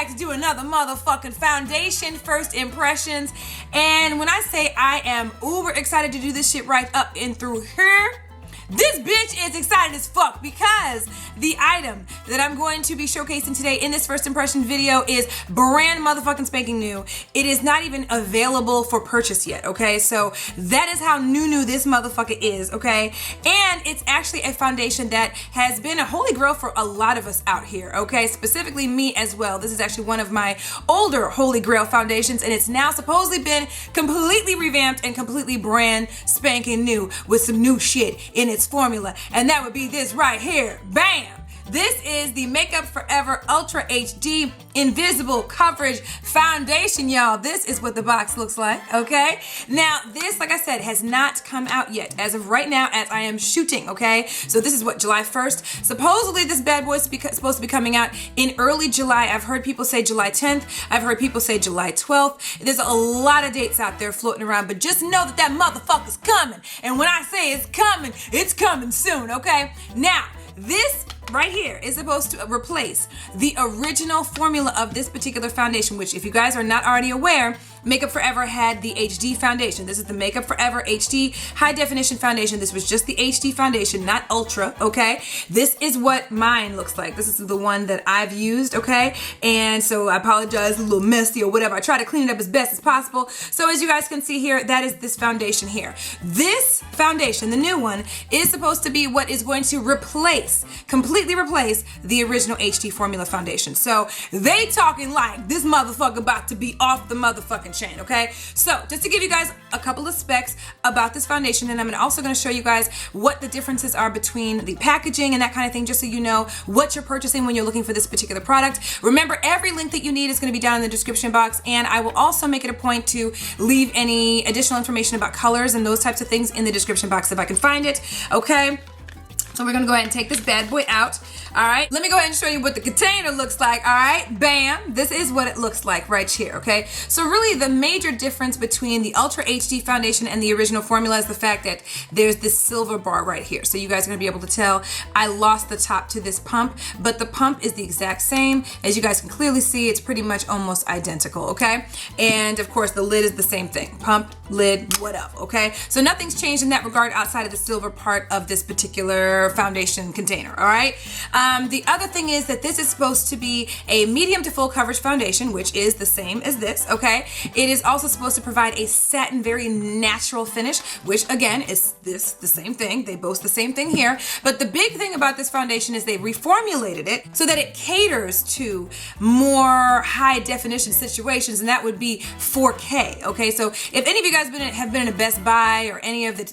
back to do another motherfucking foundation first impressions. And when I say I am uber excited to do this shit right up and through here, this bitch is excited as fuck because the item that I'm going to be showcasing today in this first impression video is brand motherfucking spanking new. It is not even available for purchase yet, okay? So that is how new this motherfucker is, okay? And it's actually a foundation that has been a holy grail for a lot of us out here, okay? Specifically me as well. This is actually one of my older holy grail foundations, and it's now supposedly been completely revamped and completely brand spanking new with some new shit in its formula, and that would be this right here. Bam! This is the Makeup Forever Ultra HD Invisible Coverage Foundation, y'all. This is what the box looks like, okay? Now, this, like I said, has not come out yet as of right now as I am shooting, okay? So this is what, July 1st? Supposedly this bad boy is supposed to be coming out in early July. I've heard people say July 10th. I've heard people say July 12th. There's a lot of dates out there floating around, but just know that that motherfucker's coming. And when I say it's coming soon, okay? Now, this right here is supposed to replace the original formula of this particular foundation, which, if you guys are not already aware, Makeup Forever had the HD foundation. This is the Makeup Forever HD High Definition Foundation. This was just the HD foundation, not Ultra, okay? This is what mine looks like. This is the one that I've used, okay? And so I apologize, a little messy or whatever. I try to clean it up as best as possible. So as you guys can see here, that is this foundation here. This foundation, the new one, is supposed to be what is going to completely replace the original HD formula foundation. So they talking like this motherfucker about to be off the motherfucking chain, okay? So just to give you guys a couple of specs about this foundation, and I'm also going to show you guys what the differences are between the packaging and that kind of thing, just so you know what you're purchasing when you're looking for this particular product. Remember, every link that you need is going to be down in the description box, and I will also make it a point to leave any additional information about colors and those types of things in the description box if I can find it, okay? So we're gonna go ahead and take this bad boy out. All right, let me go ahead and show you what the container looks like. All right, bam, this is what it looks like right here, okay? So really the major difference between the Ultra HD foundation and the original formula is the fact that there's this silver bar right here. So you guys are gonna be able to tell I lost the top to this pump, but the pump is the exact same. As you guys can clearly see, it's pretty much almost identical, okay? And of course the lid is the same thing. Pump, lid, what up, okay? So nothing's changed in that regard outside of the silver part of this particular foundation container, all right? The other thing is that this is supposed to be a medium to full coverage foundation, which is the same as this, okay? It is also supposed to provide a satin, very natural finish, which again is the same thing. They boast the same thing here. But the big thing about this foundation is they reformulated it so that it caters to more high definition situations, and that would be 4K, okay? So if any of you guys have been in a Best Buy or any of the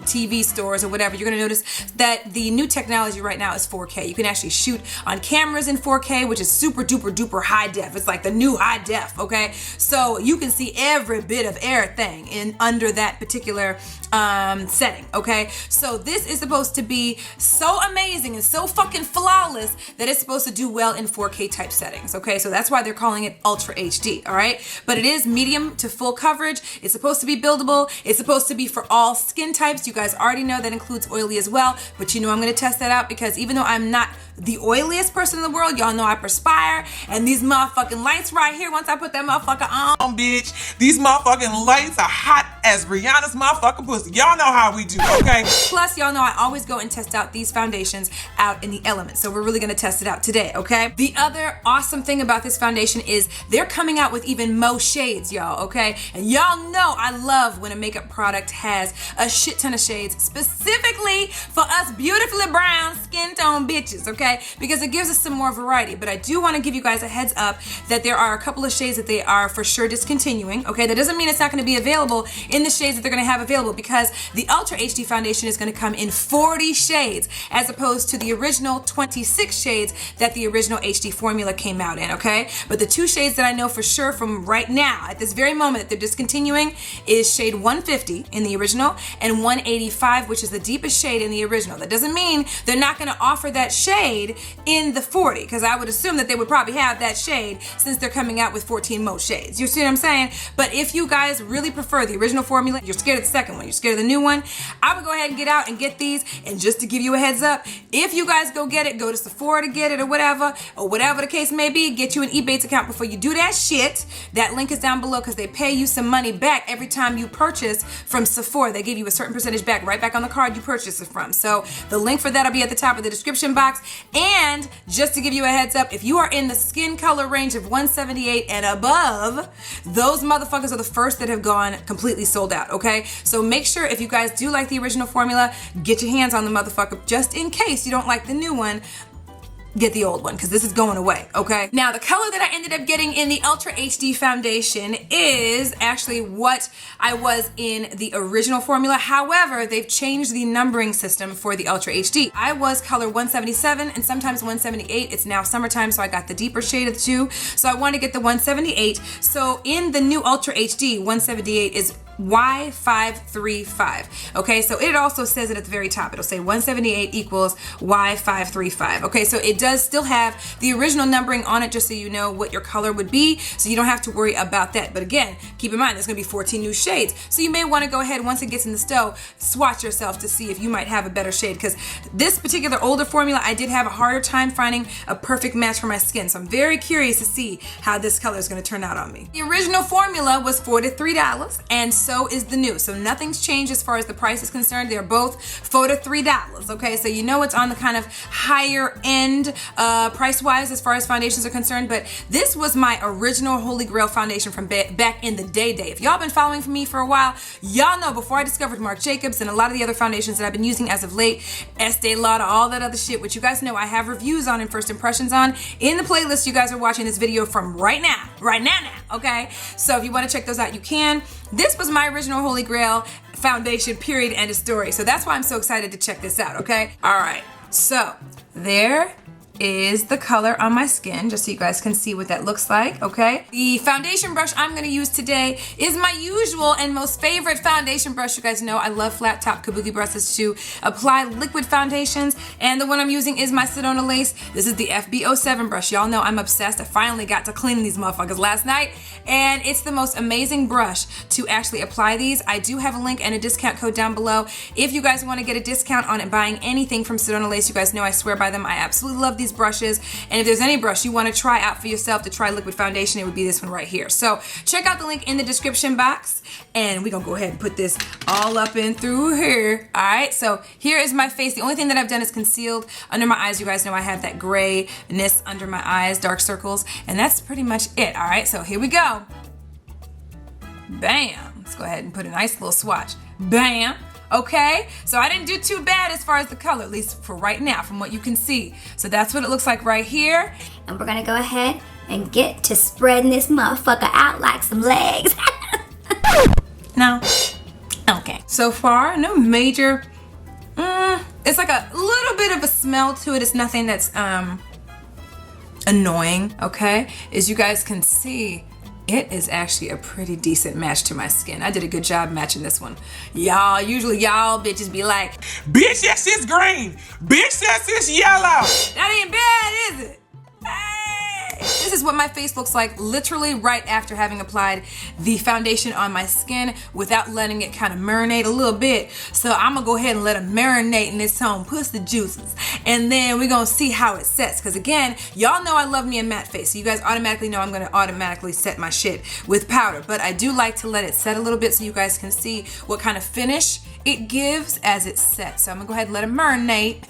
TV stores or whatever, you're gonna notice that the new technology right now is 4K. You can actually shoot on cameras in 4K, which is super duper high def. It's like the new high def, okay? So you can see every bit of everything in under that particular setting, okay? So this is supposed to be so amazing and so fucking flawless that it's supposed to do well in 4K type settings, okay? So that's why they're calling it Ultra HD, all right? But it is medium to full coverage. It's supposed to be buildable. It's supposed to be for all skin types. You guys already know that includes oily as well, but you know I'm gonna test that out because even though I'm not the oiliest person in the world, y'all know I perspire, and these motherfucking lights right here, once I put that motherfucker on, bitch, these motherfucking lights are hot as Rihanna's motherfucking pussy. Y'all know how we do, okay? Plus, y'all know I always go and test out these foundations out in the elements, so we're really gonna test it out today, okay? The other awesome thing about this foundation is they're coming out with even more shades, y'all, okay? And y'all know I love when a makeup product has a shit ton of shades, specifically for us beautifully brown skin tone bitches, okay? Because it gives us some more variety. But I do want to give you guys a heads up that there are a couple of shades that they are for sure discontinuing, okay? That doesn't mean it's not going to be available in the shades that they're going to have available, because the Ultra HD foundation is going to come in 40 shades as opposed to the original 26 shades that the original HD formula came out in, okay? But the two shades that I know for sure from right now, at this very moment that they're discontinuing, is shade 150 in the original and 185, which is the deepest shade in the original. That doesn't mean they're not going to offer that shade shade in the 40, because I would assume that they would probably have that shade since they're coming out with 14 more shades. You see what I'm saying? But if you guys really prefer the original formula, you're scared of the second one, you're scared of the new one, I would go ahead and get out and get these. And just to give you a heads up, if you guys go get it, go to Sephora to get it or whatever the case may be, get you an Ebates account before you do that shit. That link is down below because they pay you some money back every time you purchase from Sephora. They give you a certain percentage back right back on the card you purchase it from. So the link for that will be at the top of the description box. And just to give you a heads up, if you are in the skin color range of 178 and above, those motherfuckers are the first that have gone completely sold out, okay? So make sure if you guys do like the original formula, get your hands on the motherfucker just in case you don't like the new one. Get the old one because this is going away, okay? Now, the color that I ended up getting in the Ultra HD foundation is actually what I was in the original formula. However, they've changed the numbering system for the Ultra HD. I was color 177 and sometimes 178. It's now summertime, so I got the deeper shade of the two. So I wanted to get the 178. So in the new Ultra HD, 178 is Y535. Okay, so it also says it at the very top. It'll say 178 equals Y535. Okay, so it does still have the original numbering on it, just so you know what your color would be, so you don't have to worry about that. But again, keep in mind there's gonna be 14 new shades, so you may want to go ahead once it gets in the stove, swatch yourself to see if you might have a better shade, because this particular older formula, I did have a harder time finding a perfect match for my skin. So I'm very curious to see how this color is going to turn out on me. The original formula was $43, and so is the new. So nothing's changed as far as the price is concerned. They're both $43. Okay, so you know it's on the kind of higher end price-wise as far as foundations are concerned. But this was my original Holy Grail foundation from back in the day. If y'all been following me for a while, y'all know before I discovered Marc Jacobs and a lot of the other foundations that I've been using as of late, Estee Lauder, all that other shit, which you guys know I have reviews on and first impressions on in the playlist you guys are watching this video from right now, okay? So if you want to check those out, you can. This was my original Holy Grail foundation, period, end of story. So that's why I'm so excited to check this out, okay? All right, so there is the color on my skin, just so you guys can see what that looks like, okay? The foundation brush I'm gonna use today is my usual and most favorite foundation brush. You guys know I love flat top kabuki brushes to apply liquid foundations, and the one I'm using is my Sedona Lace. This is the FB07 brush. Y'all know I'm obsessed. I finally got to clean these motherfuckers last night, and it's the most amazing brush to actually apply these. I do have a link and a discount code down below if you guys want to get a discount on it buying anything from Sedona Lace. You guys know I swear by them. I absolutely love these brushes, and if there's any brush you want to try out for yourself to try liquid foundation, it would be this one right here. So check out the link in the description box, and we're gonna go ahead and put this all up in through here. All right, so here is my face. The only thing that I've done is concealed under my eyes. You guys know I have that grayness under my eyes, dark circles, and that's pretty much it. All right, so here we go. Bam. Let's go ahead and put a nice little swatch. Bam. Okay, so I didn't do too bad as far as the color, at least for right now, from what you can see. So that's what it looks like right here. And we're gonna go ahead and get to spreading this motherfucker out like some legs. No. Okay. So far, no major. It's like a little bit of a smell to it. It's nothing that's annoying. Okay, as you guys can see, it is actually a pretty decent match to my skin. I did a good job matching this one. Usually y'all bitches be like, bitch, that shit's green. Bitch, that shit's yellow. that ain't bad, is it? Hey! This is what my face looks like literally right after having applied the foundation on my skin without letting it kind of marinate a little bit. So I'm gonna go ahead and let it marinate in its own pussy juices. And then we're gonna see how it sets. Because again, y'all know I love me a matte face. So you guys automatically know I'm gonna automatically set my shit with powder. But I do like to let it set a little bit so you guys can see what kind of finish it gives as it sets. So I'm gonna go ahead and let it marinate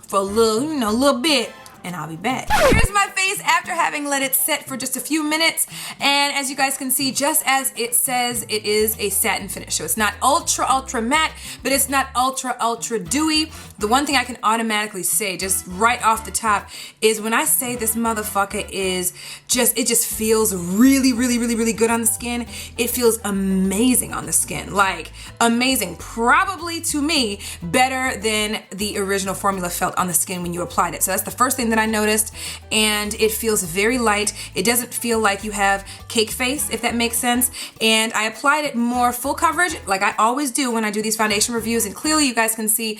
for a little, little bit. And I'll be back. Here's my face after having let it set for just a few minutes. And as you guys can see, just as it says, it is a satin finish. So it's not ultra matte, but it's not ultra dewy. The one thing I can automatically say just right off the top is when I say this motherfucker is just, it just feels really good on the skin. It feels amazing on the skin, like amazing. Probably to me, better than the original formula felt on the skin when you applied it. So that's the first thing that I noticed, and it feels very light. It doesn't feel like you have cake face, if that makes sense. And I applied it more full coverage, like I always do when I do these foundation reviews. And clearly you guys can see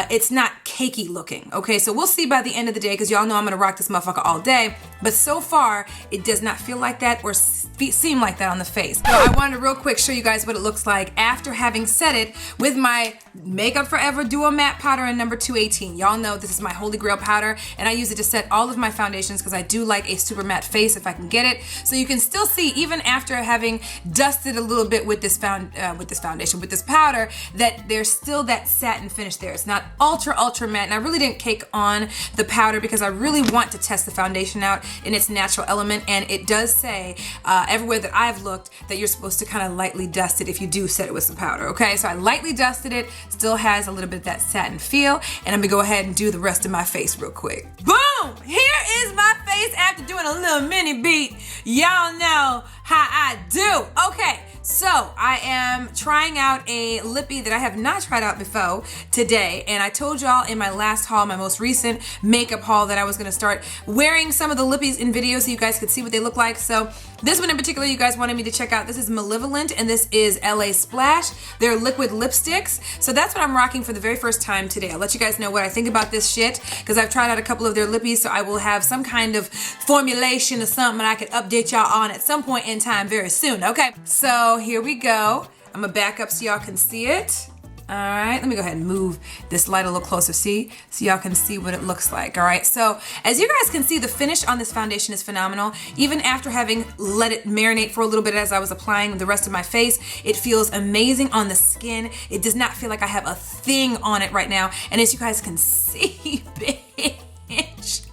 it's not cakey looking. Okay, so we'll see by the end of the day, because y'all know I'm gonna rock this motherfucker all day. But so far, it does not feel like that or seem like that on the face. So I wanted to real quick show you guys what it looks like after having set it with my Makeup Forever Duo Matte Powder in number 218. Y'all know this is my holy grail powder, and I use it to set all of my foundations because I do like a super matte face if I can get it. So you can still see, even after having dusted a little bit with this foundation, with this powder, that there's still that satin finish there. It's not ultra matte, and I really didn't cake on the powder because I really want to test the foundation out in its natural element. And it does say everywhere that I've looked that you're supposed to kind of lightly dust it if you do set it with some powder. Okay, so I lightly dusted it, still has a little bit of that satin feel, and I'm gonna go ahead and do the rest of my face real quick. Boom! Here is my face after doing a little mini beat. Y'all know how I do. Okay, so I am trying out a lippy that I have not tried out before today, and I told y'all in my last haul, my most recent makeup haul, that I was gonna start wearing some of the lippies in videos so you guys could see what they look like. So this one in particular you guys wanted me to check out. This is Malevolent, and this is LA Splash. They're liquid lipsticks. So that's what I'm rocking for the very first time today. I'll let you guys know what I think about this shit, because I've tried out a couple of their lippies, so I will have some kind of formulation or something I could update y'all on at some point in time very soon. Okay, so here we go. I'm gonna back up so y'all can see it. All right, let me go ahead and move this light a little closer, so y'all can see what it looks like. All right, so as you guys can see, the finish on this foundation is phenomenal. Even after having let it marinate for a little bit as I was applying the rest of my face, it feels amazing on the skin. It does not feel like I have a thing on it right now. And as you guys can see, bitch,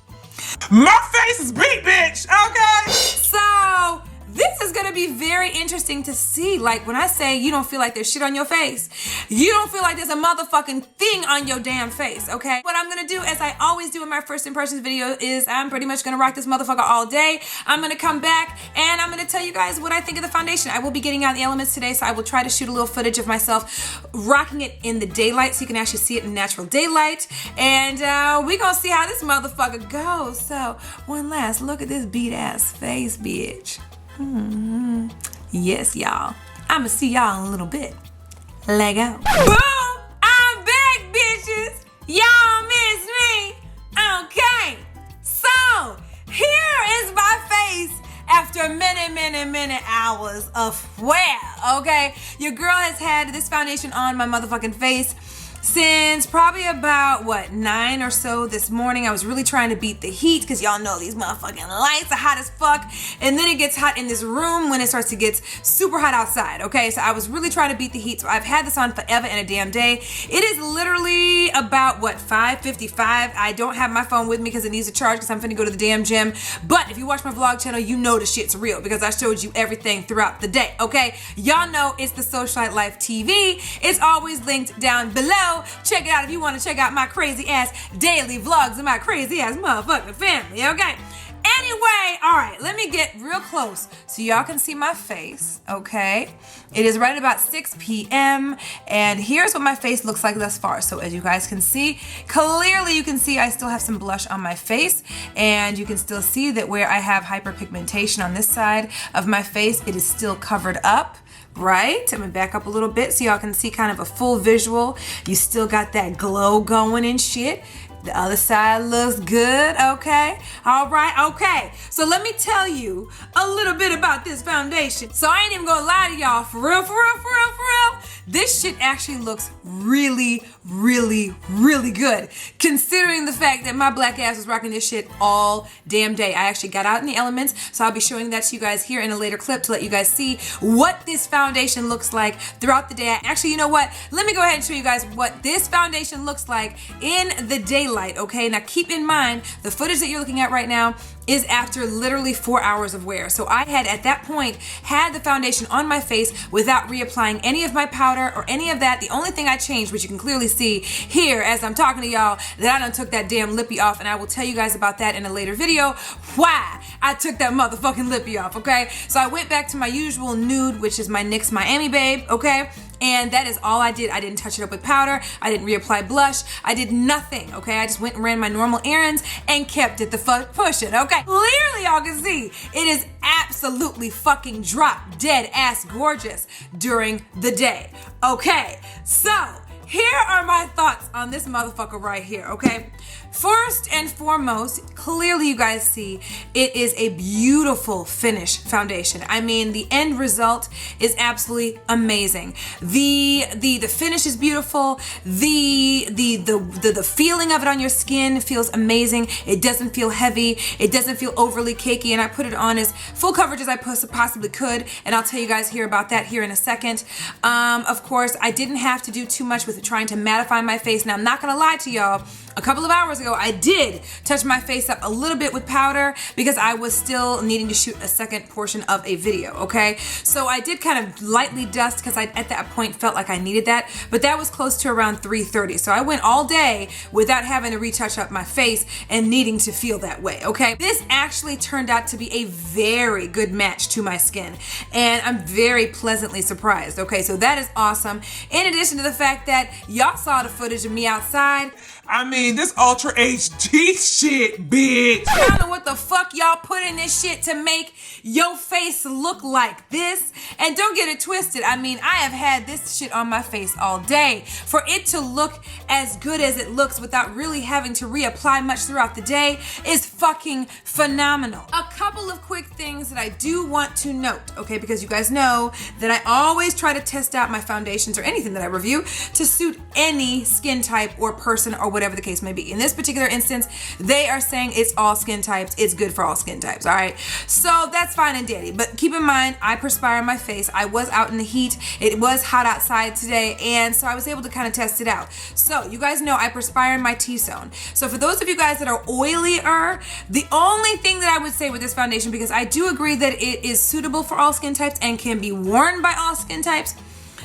My face is beat, bitch, okay? so this is gonna be very interesting to see. Like, when I say you don't feel like there's shit on your face, you don't feel like there's a motherfucking thing on your damn face, okay? What I'm gonna do, as I always do in my first impressions video, is I'm pretty much gonna rock this motherfucker all day. I'm gonna come back and I'm gonna tell you guys what I think of the foundation. I will be getting out the elements today, so I will try to shoot a little footage of myself rocking it in the daylight so you can actually see it in natural daylight. And we gonna see how this motherfucker goes. So, one last look at this beat ass face, bitch. Yes, y'all. I'ma see y'all in a little bit. Let go. Boom! I'm back, bitches. Y'all miss me. Okay. So, here is my face after many hours of wear. Okay? Your girl has had this foundation on my motherfucking face since probably about 9 or so this morning. I was really trying to beat the heat, because y'all know these motherfucking lights are hot as fuck, and then it gets hot in this room when it starts to get super hot outside. Okay, so I was really trying to beat the heat. So I've had this on forever and a damn day. It is literally about 5:55. I don't have my phone with me because it needs to charge, because I'm finna go to the damn gym. But if you watch my vlog channel, you know the shit's real, because I showed you everything throughout the day. Okay, y'all know it's the Socialite Life TV. It's always linked down below. Check it out if you want to check out my crazy ass daily vlogs of my crazy ass motherfucking family, okay? Anyway, all right, let me get real close so y'all can see my face, okay? It is right about 6 p.m. and here's what my face looks like thus far. So as you guys can see, clearly you can see I still have some blush on my face, and you can still see that where I have hyperpigmentation on this side of my face, it is still covered up. Right? I'm gonna back up a little bit so y'all can see kind of a full visual. You still got that glow going and shit. The other side looks good, okay? All right, okay. So let me tell you a little bit about this foundation. So I ain't even gonna lie to y'all, for real. This shit actually looks really good, considering the fact that my black ass was rocking this shit all damn day. I actually got out in the elements, so I'll be showing that to you guys here in a later clip to let you guys see what this foundation looks like throughout the day. Actually, you know what? Let me go ahead and show you guys what this foundation looks like in the daylight, okay? Now keep in mind, the footage that you're looking at right now is after literally 4 hours of wear. So I had at that point had the foundation on my face without reapplying any of my powder or any of that. The only thing I changed, which you can clearly see here as I'm talking to y'all, that I done took that damn lippy off, and I will tell you guys about that in a later video, why I took that motherfucking lippy off, okay? So I went back to my usual nude, which is my NYX Miami Babe, okay? And that is all I did. I didn't touch it up with powder. I didn't reapply blush. I did nothing, okay? I just went and ran my normal errands and kept it the fuck pushing, okay? Clearly y'all can see it is absolutely fucking drop dead ass gorgeous during the day, okay? So here are my thoughts on this motherfucker right here, okay? First and foremost, clearly you guys see it is a beautiful finish foundation. I mean, the end result is absolutely amazing. The finish is beautiful. The feeling of it on your skin feels amazing. It doesn't feel heavy. It doesn't feel overly cakey, and I put it on as full coverage as I possibly could, and I'll tell you guys here about that here in a second. Of course, I didn't have to do too much with trying to mattify my face. Now, I'm not gonna lie to y'all. A couple of hours ago, I did touch my face up a little bit with powder because I was still needing to shoot a second portion of a video, okay? So I did kind of lightly dust because I, at that point, felt like I needed that, but that was close to around 3:30. So I went all day without having to retouch up my face and needing to feel that way, okay? This actually turned out to be a very good match to my skin, and I'm very pleasantly surprised, okay? So that is awesome. In addition to the fact that y'all saw the footage of me outside, I mean, this Ultra HD shit, bitch. I don't know what the fuck y'all put in this shit to make your face look like this. And don't get it twisted. I mean, I have had this shit on my face all day. For it to look as good as it looks without really having to reapply much throughout the day is fucking phenomenal. A couple of quick things that I do want to note, okay? Because you guys know that I always try to test out my foundations or anything that I review to suit any skin type or person or whatever the case may be. In this particular instance, they are saying it's all skin types. It's good for all skin types, all right? So that's fine and dandy. But keep in mind, I perspire on my face. I was out in the heat. It was hot outside today, and so I was able to kind of test it out. So you guys know I perspire in my T-zone. So for those of you guys that are oilier, the only thing that I would say with this foundation, because I do agree that it is suitable for all skin types and can be worn by all skin types,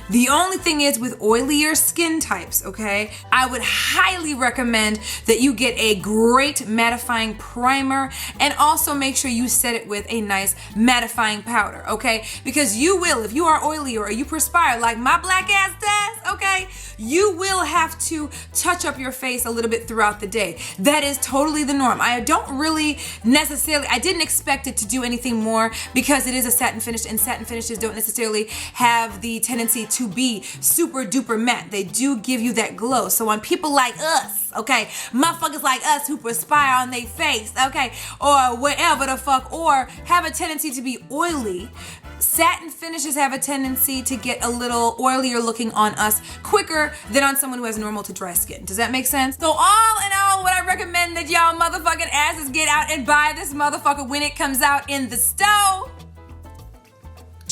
the only thing is with oilier skin types, okay, I would highly recommend that you get a great mattifying primer and also make sure you set it with a nice mattifying powder, okay? Because you will, if you are oily or you perspire like my black ass does, okay, you will have to touch up your face a little bit throughout the day. That is totally the norm. I don't really necessarily, I didn't expect it to do anything more because it is a satin finish, and satin finishes don't necessarily have the tendency to be super duper matte. They do give you that glow. So on people like us, okay, motherfuckers like us who perspire on their face, okay, or whatever the fuck, or have a tendency to be oily, satin finishes have a tendency to get a little oilier looking on us quicker than on someone who has normal to dry skin. Does that make sense? So all in all, what I recommend that y'all motherfucking asses get out and buy this motherfucker when it comes out in the store.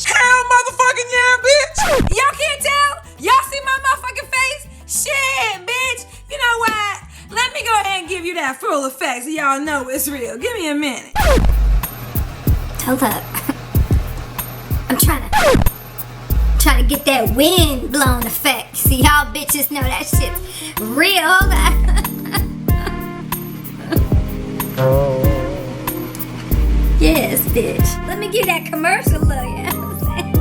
Hell motherfucking yeah, bitch. Y'all can't tell? Y'all see my motherfucking face? Shit, bitch. You know what? Let me go ahead and give you that full effect so y'all know it's real. Give me a minute. Hold up. I'm trying to get that wind blown effect. See, y'all bitches know that shit's real. Yes, bitch. Let me give that commercial look, you know what I'm saying?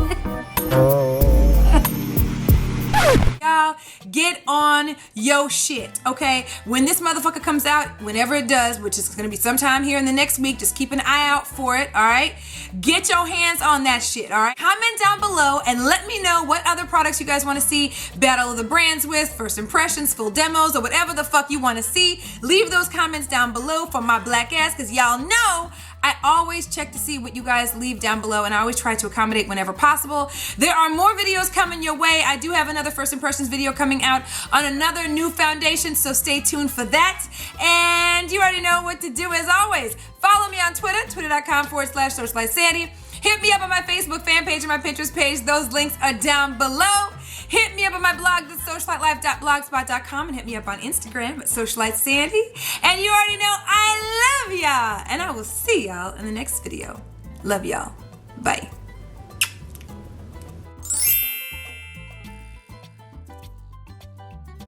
Y'all, get on yo shit, okay? When this motherfucker comes out, whenever it does, which is gonna be sometime here in the next week, just keep an eye out for it, all right? Get your hands on that shit, all right? Comment down below and let me know what other products you guys wanna see battle of the brands with, first impressions, full demos, or whatever the fuck you wanna see. Leave those comments down below for my black ass, because y'all know I always check to see what you guys leave down below, and I always try to accommodate whenever possible. There are more videos coming your way. I do have another first impressions video coming out on another new foundation, so stay tuned for that. And you already know what to do as always. Follow me on Twitter, twitter.com/SocialiteSandy. Hit me up on my Facebook fan page and my Pinterest page. Those links are down below. Hit me up on my blog, TheSocialiteLife.blogspot.com, and hit me up on Instagram at SocialiteSandy. And you already know I love y'all. And I will see y'all in the next video. Love y'all. Bye.